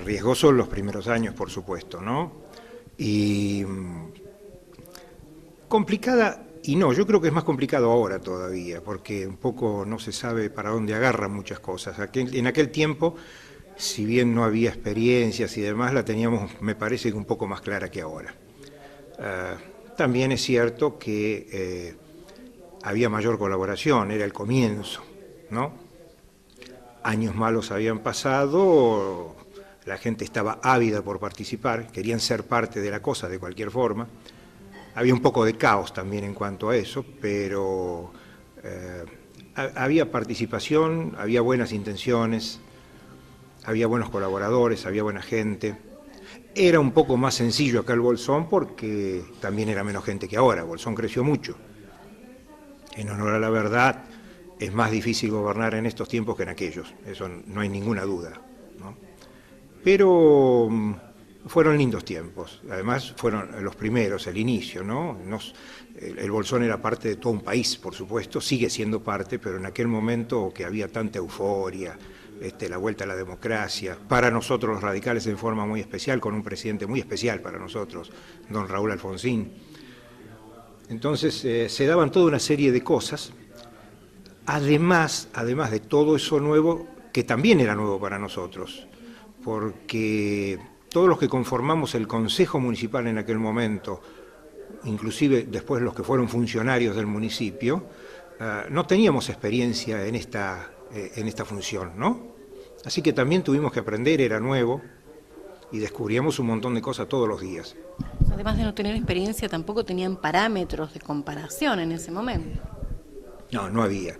riesgoso los primeros años, por supuesto, ¿no? Y complicada, y no, yo creo que es más complicado ahora todavía, porque un poco no se sabe para dónde agarran muchas cosas. En aquel tiempo, si bien no había experiencias y demás, la teníamos, me parece, que un poco más clara que ahora. También es cierto que había mayor colaboración, era el comienzo, ¿no? Años malos habían pasado, la gente estaba ávida por participar, querían ser parte de la cosa de cualquier forma. Había un poco de caos también en cuanto a eso, pero había participación, había buenas intenciones, había buenos colaboradores, había buena gente. Era un poco más sencillo acá el Bolsón porque también era menos gente que ahora. Bolsón creció mucho. En honor a la verdad, es más difícil gobernar en estos tiempos que en aquellos, eso no hay ninguna duda, ¿no? Pero fueron lindos tiempos, además fueron los primeros, el inicio, ¿no? El Bolsón era parte de todo un país, por supuesto, sigue siendo parte, pero en aquel momento que había tanta euforia, la vuelta a la democracia, para nosotros los radicales en forma muy especial, con un presidente muy especial para nosotros, don Raúl Alfonsín. Entonces se daban toda una serie de cosas, además de todo eso nuevo, que también era nuevo para nosotros, porque todos los que conformamos el Consejo Municipal en aquel momento, inclusive después los que fueron funcionarios del municipio, no teníamos experiencia en esta función, ¿no? Así que también tuvimos que aprender, era nuevo, y descubríamos un montón de cosas todos los días. Además de no tener experiencia, tampoco tenían parámetros de comparación en ese momento. No, no había.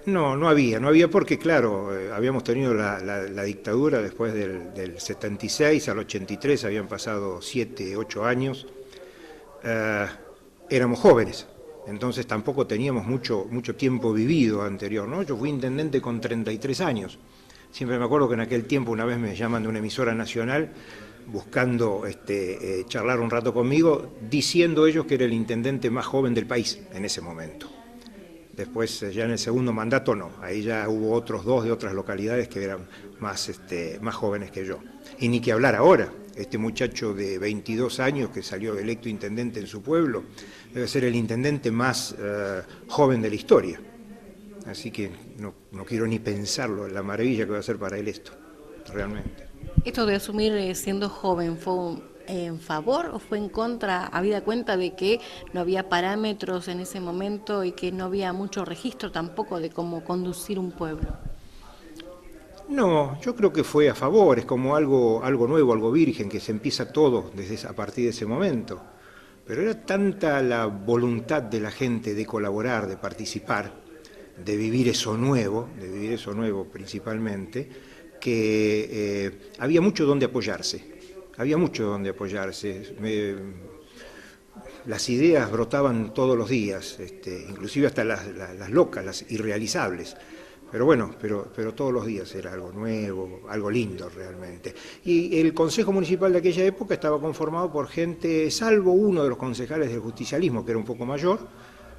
No había porque, claro, habíamos tenido la dictadura después del 76 al 83, habían pasado 7, 8 años. Éramos jóvenes, entonces tampoco teníamos mucho tiempo vivido anterior, ¿no? Yo fui intendente con 33 años. Siempre me acuerdo que en aquel tiempo una vez me llaman de una emisora nacional buscando charlar un rato conmigo, diciendo ellos que era el intendente más joven del país en ese momento. Después, ya en el segundo mandato, no. Ahí ya hubo otros dos de otras localidades que eran más jóvenes que yo. Y ni que hablar ahora. Este muchacho de 22 años que salió electo intendente en su pueblo, debe ser el intendente más joven de la historia. Así que no quiero ni pensarlo, la maravilla que va a ser para él esto, realmente. ¿Esto de asumir siendo joven fue en favor o fue en contra, habida cuenta de que no había parámetros en ese momento y que no había mucho registro tampoco de cómo conducir un pueblo? No, yo creo que fue a favor, es como algo nuevo, algo virgen, que se empieza todo a partir de ese momento. Pero era tanta la voluntad de la gente de colaborar, de participar, de vivir eso nuevo principalmente, que había mucho donde apoyarse. Las ideas brotaban todos los días, inclusive hasta las locas, las irrealizables. Pero bueno, pero todos los días era algo nuevo, algo lindo realmente. Y el Consejo Municipal de aquella época estaba conformado por gente, salvo uno de los concejales del justicialismo, que era un poco mayor,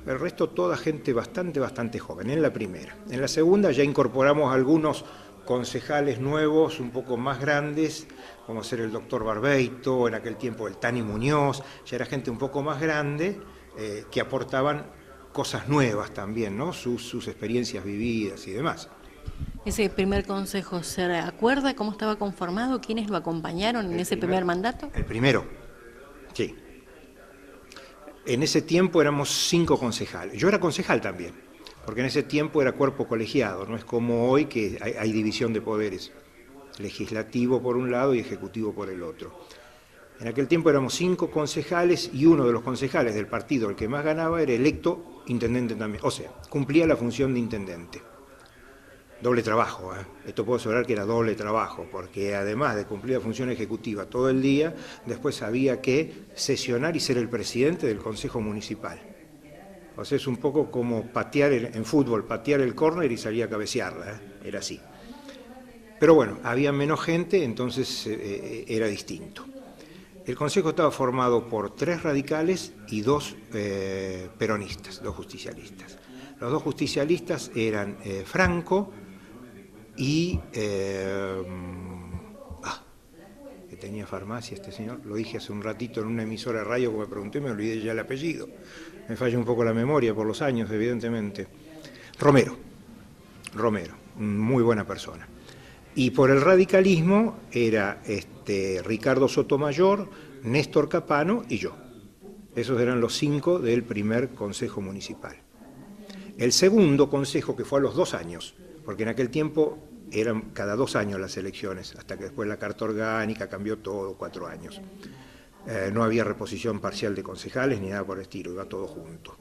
el resto toda gente bastante joven, en la primera. En la segunda ya incorporamos algunos concejales nuevos, un poco más grandes, como ser el doctor Barbeito, en aquel tiempo el Tani Muñoz, ya era gente un poco más grande, que aportaban cosas nuevas también, ¿no? Sus experiencias vividas y demás. ¿Ese primer consejo se acuerda cómo estaba conformado? ¿Quiénes lo acompañaron en ese primer mandato? El primero, sí. En ese tiempo éramos 5 concejales. Yo era concejal también, porque en ese tiempo era cuerpo colegiado, no es como hoy que hay división de poderes, legislativo por un lado y ejecutivo por el otro. En aquel tiempo éramos 5 concejales y uno de los concejales del partido, el que más ganaba, era electo intendente también. O sea, cumplía la función de intendente. Doble trabajo, ¿eh? Esto puedo asegurar que era doble trabajo, porque además de cumplir la función ejecutiva todo el día, después había que sesionar y ser el presidente del Consejo Municipal. O sea, es un poco como patear en fútbol, patear el córner y salir a cabecearla, ¿eh? Era así. Pero bueno, había menos gente, entonces era distinto. El Consejo estaba formado por 3 radicales y 2 peronistas, 2 justicialistas. Los 2 justicialistas eran Franco y farmacia este señor? Lo dije hace un ratito en una emisora de radio que me pregunté y me olvidé ya el apellido. Me falla un poco la memoria por los años, evidentemente. Romero, muy buena persona. Y por el radicalismo era Ricardo Sotomayor, Néstor Capano y yo. Esos eran los 5 del primer consejo municipal. El segundo consejo, que fue a los 2 años, porque en aquel tiempo eran cada 2 años las elecciones, hasta que después la Carta Orgánica cambió todo, 4 años. No había reposición parcial de concejales ni nada por el estilo, iba todo junto.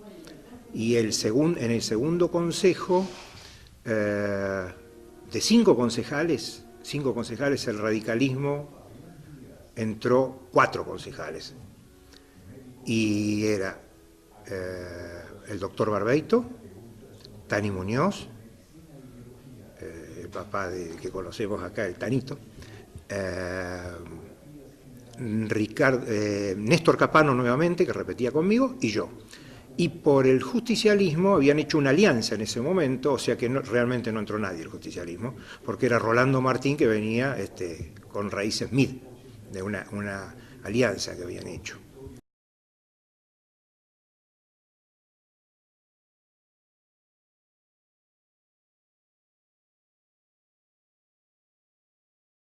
Y en el segundo consejo, de 5 concejales, el radicalismo entró 4 concejales. Y era el doctor Barbeito, Tani Muñoz, el papá que conocemos acá, el Tanito, Néstor Capano nuevamente, que repetía conmigo, y yo. Y por el justicialismo habían hecho una alianza en ese momento, o sea que realmente no entró nadie el justicialismo, porque era Rolando Martín que venía con raíces MID, de una alianza que habían hecho.